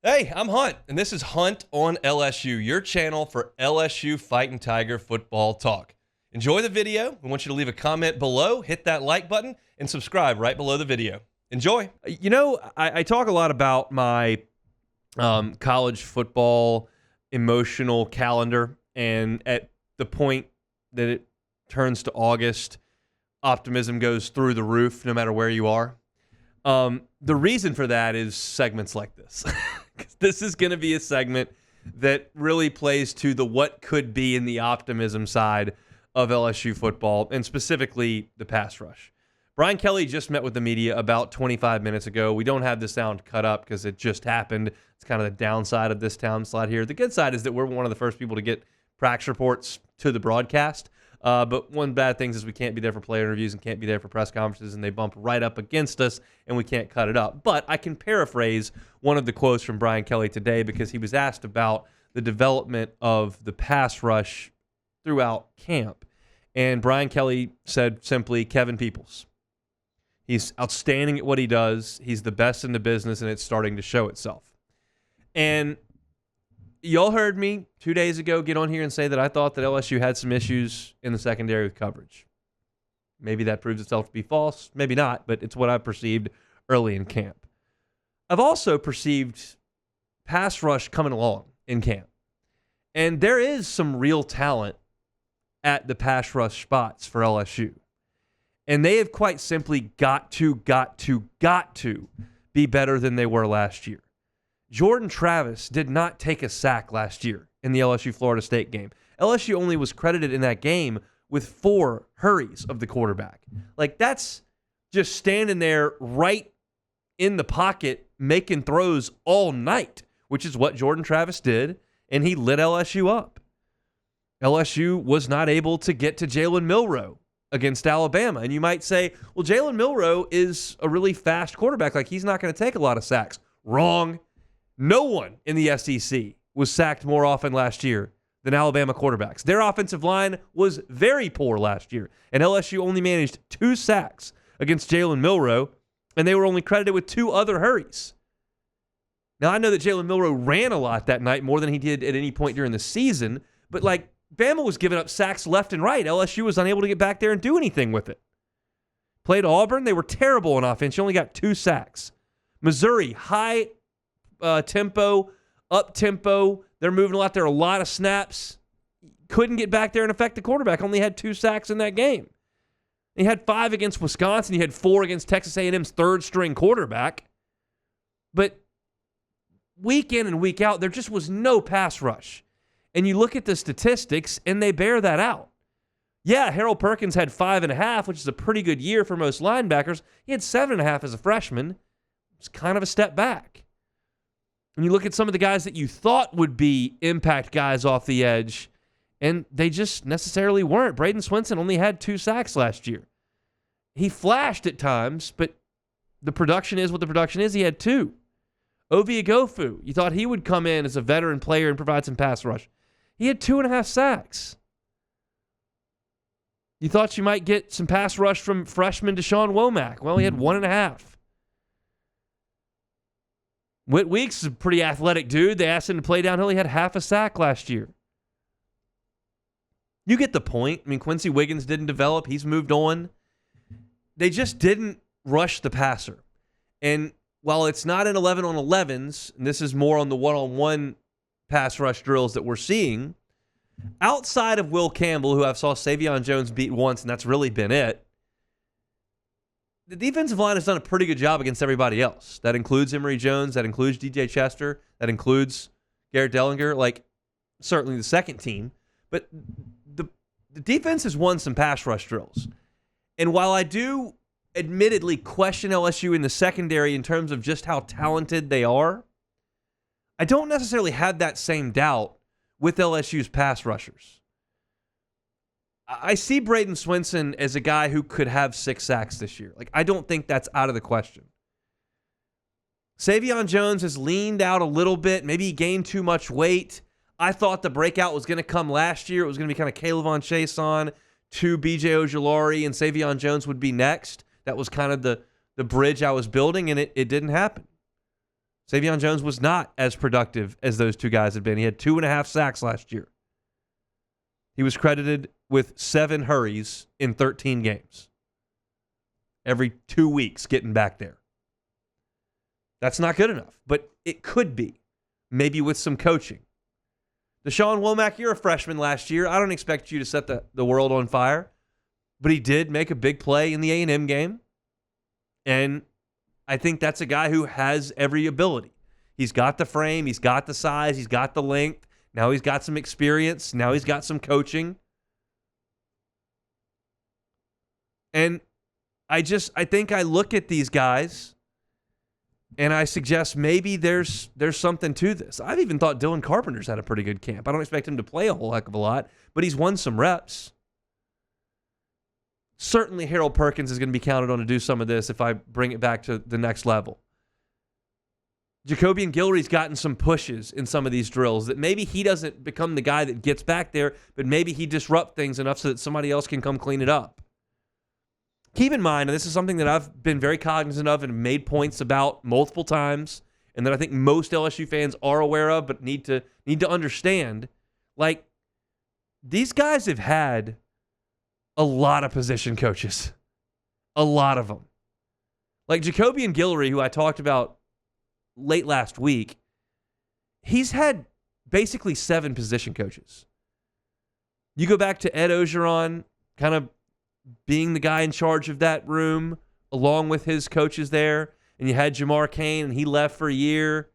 Hey, I'm Hunt, and this is Hunt on LSU, your channel for LSU Fighting Tiger football talk. Enjoy the video. We want you to leave a comment below, hit that like button, and subscribe right below the video. Enjoy. You know, I talk a lot about my college football emotional calendar, and at the point that it turns to August, optimism goes through the roof no matter where you are. The reason for that is segments like this. This is going to be a segment that really plays to the what could be in the optimism side of LSU football, and specifically the pass rush. Brian Kelly just met with the media about 25 minutes ago. We don't have the sound cut up because it just happened. It's kind of the downside of this town slide here. The good side is that we're one of the first people to get practice reports to the broadcast. But one bad thing is we can't be there for player interviews and can't be there for press conferences, and they bump right up against us, and we can't cut it up. But I can paraphrase one of the quotes from Brian Kelly today because he was asked about the development of the pass rush throughout camp. And Brian Kelly said simply, Kevin Peoples. He's outstanding at what he does. He's the best in the business, and it's starting to show itself. And y'all heard me 2 days ago get on here and say that I thought that LSU had some issues in the secondary with coverage. Maybe that proves itself to be false. Maybe not, but it's what I perceived early in camp. I've also perceived pass rush coming along in camp. And there is some real talent at the pass rush spots for LSU. And they have quite simply got to be better than they were last year. Jordan Travis did not take a sack last year in the LSU-Florida State game. LSU only was credited in that game with 4 hurries of the quarterback. Like, that's just standing there right in the pocket making throws all night, which is what Jordan Travis did, and he lit LSU up. LSU was not able to get to Jalen Milroe against Alabama. And you might say, well, Jalen Milroe is a really fast quarterback. Like, he's not going to take a lot of sacks. Wrong. No one in the SEC was sacked more often last year than Alabama quarterbacks. Their offensive line was very poor last year, and LSU only managed 2 sacks against Jalen Milroe, and they were only credited with 2 other hurries. Now, I know that Jalen Milroe ran a lot that night, more than he did at any point during the season, but like, Bama was giving up sacks left and right. LSU was unable to get back there and do anything with it. Played Auburn. They were terrible on offense. You only got 2 sacks. Missouri, high tempo, up tempo. They're moving a lot. There are a lot of snaps. Couldn't get back there and affect the quarterback. Only had 2 sacks in that game. He had 5 against Wisconsin. He had 4 against Texas A&M's third-string quarterback. But week in and week out, there just was no pass rush. And you look at the statistics, and they bear that out. Yeah, Harold Perkins had 5.5, which is a pretty good year for most linebackers. He had 7.5 as a freshman. It's kind of a step back. And you look at some of the guys that you thought would be impact guys off the edge, and they just necessarily weren't. Braden Swinson only had 2 sacks last year. He flashed at times, but the production is what the production is. He had 2. Ovi Agofu, you thought he would come in as a veteran player and provide some pass rush. He had 2.5 sacks. You thought you might get some pass rush from freshman Deshaun Womack. Well, he had 1.5. Whit Weeks is a pretty athletic dude. They asked him to play downhill. He had 0.5 sack last year. You get the point. I mean, Quincy Wiggins didn't develop. He's moved on. They just didn't rush the passer. And while it's not an 11 on 11s, and this is more on the one-on-one pass rush drills that we're seeing, outside of Will Campbell, who I saw Savion Jones beat once, and that's really been it, the defensive line has done a pretty good job against everybody else. That includes Emory Jones. That includes DJ Chester. That includes Garrett Dellinger. Like, certainly the second team. But the defense has won some pass rush drills. And while I do admittedly question LSU in the secondary in terms of just how talented they are, I don't necessarily have that same doubt with LSU's pass rushers. I see Braden Swinson as a guy who could have 6 sacks this year. Like, I don't think that's out of the question. Savion Jones has leaned out a little bit. Maybe he gained too much weight. I thought the breakout was going to come last year. It was going to be kind of Caleb Chason to B.J. Ojulari, and Savion Jones would be next. That was kind of the bridge I was building, and it didn't happen. Savion Jones was not as productive as those two guys had been. He had 2.5 sacks last year. He was credited with 7 hurries in 13 games. Every 2 weeks getting back there. That's not good enough, but it could be. Maybe with some coaching. Deshaun Womack, you're a freshman last year. I don't expect you to set the world on fire, but he did make a big play in the A&M game, and I think that's a guy who has every ability. He's got the frame, he's got the size, he's got the length. Now he's got some experience. Now he's got some coaching. And I think I look at these guys and I suggest maybe there's something to this. I've even thought Dylan Carpenter's had a pretty good camp. I don't expect him to play a whole heck of a lot, but he's won some reps. Certainly Harold Perkins is going to be counted on to do some of this if I bring it back to the next level. Jacobian Guillory's gotten some pushes in some of these drills that maybe he doesn't become the guy that gets back there, but maybe he disrupts things enough so that somebody else can come clean it up. Keep in mind, and this is something that I've been very cognizant of and made points about multiple times, and that I think most LSU fans are aware of but need to understand, like, these guys have had a lot of position coaches. A lot of them. Like Jacobian Guillory, who I talked about late last week, he's had basically 7 position coaches. You go back to Ed Ogeron, kind of being the guy in charge of that room, along with his coaches there, and you had Jamar Cain, and he left for a year.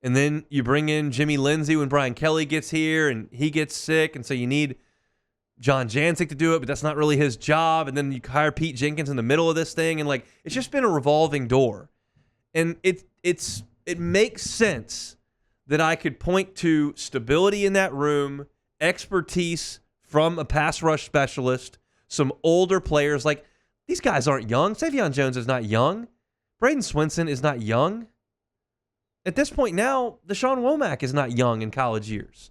And then you bring in Jimmy Lindsey when Brian Kelly gets here, and he gets sick, and so you need John Jancic to do it, but that's not really his job. And then you hire Pete Jenkins in the middle of this thing, and like it's just been a revolving door. And it makes sense that I could point to stability in that room, expertise from a pass rush specialist, some older players. Like, these guys aren't young. Savion Jones is not young. Braden Swinson is not young. At this point now, Deshaun Womack is not young in college years.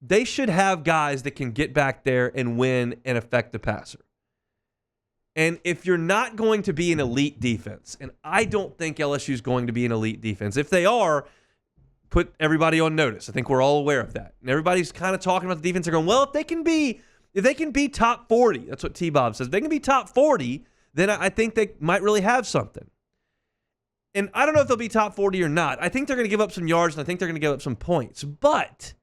They should have guys that can get back there and win and affect the passer. And if you're not going to be an elite defense, and I don't think LSU is going to be an elite defense, if they are, put everybody on notice. I think we're all aware of that. And everybody's kind of talking about the defense. They're going, well, if they can be top 40, that's what T-Bob says. If they can be top 40, then I think they might really have something. And I don't know if they'll be top 40 or not. I think they're going to give up some yards, and I think they're going to give up some points. But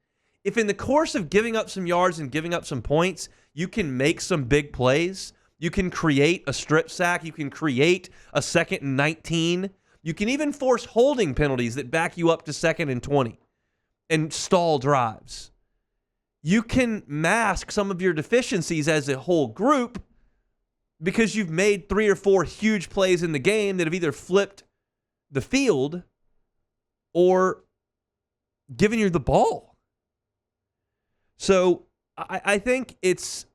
if in the course of giving up some yards and giving up some points, you can make some big plays, you can create a strip sack, you can create a 2nd and 19, you can even force holding penalties that back you up to 2nd and 20 and stall drives. You can mask some of your deficiencies as a whole group because you've made 3 or 4 huge plays in the game that have either flipped the field or given you the ball. So I think it's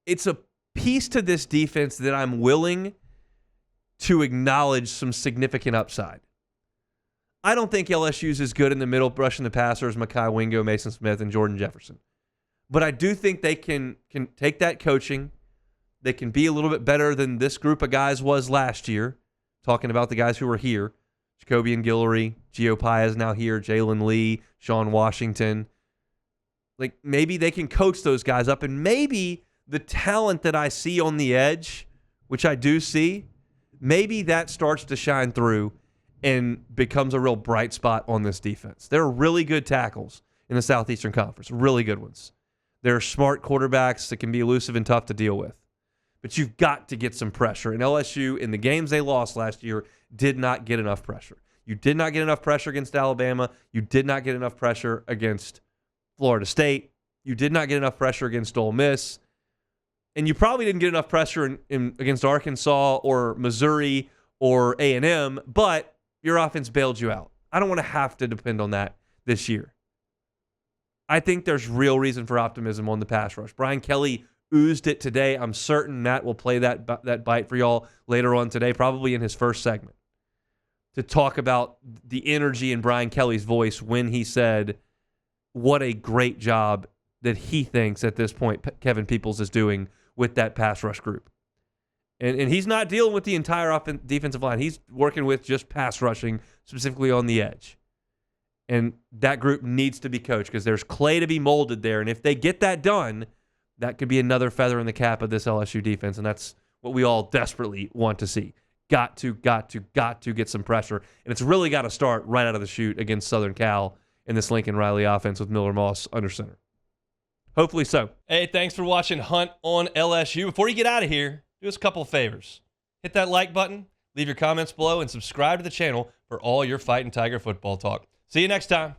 a piece to this defense that I'm willing to acknowledge some significant upside. I don't think LSU's as good in the middle rushing the passer as Mekhi Wingo, Mason Smith, and Jordan Jefferson. But I do think they can take that coaching. They can be a little bit better than this group of guys was last year, talking about the guys who were here. Jacobian Guillory, Gio Paez now here, Jalen Lee, Sean Washington. Like, maybe they can coach those guys up, and maybe the talent that I see on the edge, which I do see, maybe that starts to shine through and becomes a real bright spot on this defense. There are really good tackles in the Southeastern Conference, really good ones. There are smart quarterbacks that can be elusive and tough to deal with. But you've got to get some pressure. And LSU, in the games they lost last year, did not get enough pressure. You did not get enough pressure against Alabama. You did not get enough pressure against Florida State. You did not get enough pressure against Ole Miss. And you probably didn't get enough pressure against Arkansas or Missouri or A&M, but your offense bailed you out. I don't want to have to depend on that this year. I think there's real reason for optimism on the pass rush. Brian Kelly oozed it today. I'm certain Matt will play that bite for y'all later on today, probably in his first segment, to talk about the energy in Brian Kelly's voice when he said what a great job that he thinks at this point Kevin Peoples is doing with that pass rush group. And he's not dealing with the entire defensive line. He's working with just pass rushing, specifically on the edge. And that group needs to be coached because there's clay to be molded there. And if they get that done, that could be another feather in the cap of this LSU defense. And that's what we all desperately want to see. Got to get some pressure. And it's really got to start right out of the chute against Southern Cal in this Lincoln Riley offense with Miller Moss under center. Hopefully so. Hey, thanks for watching Hunt on LSU. Before you get out of here, do us a couple of favors. Hit that like button, leave your comments below, and subscribe to the channel for all your Fighting Tiger football talk. See you next time.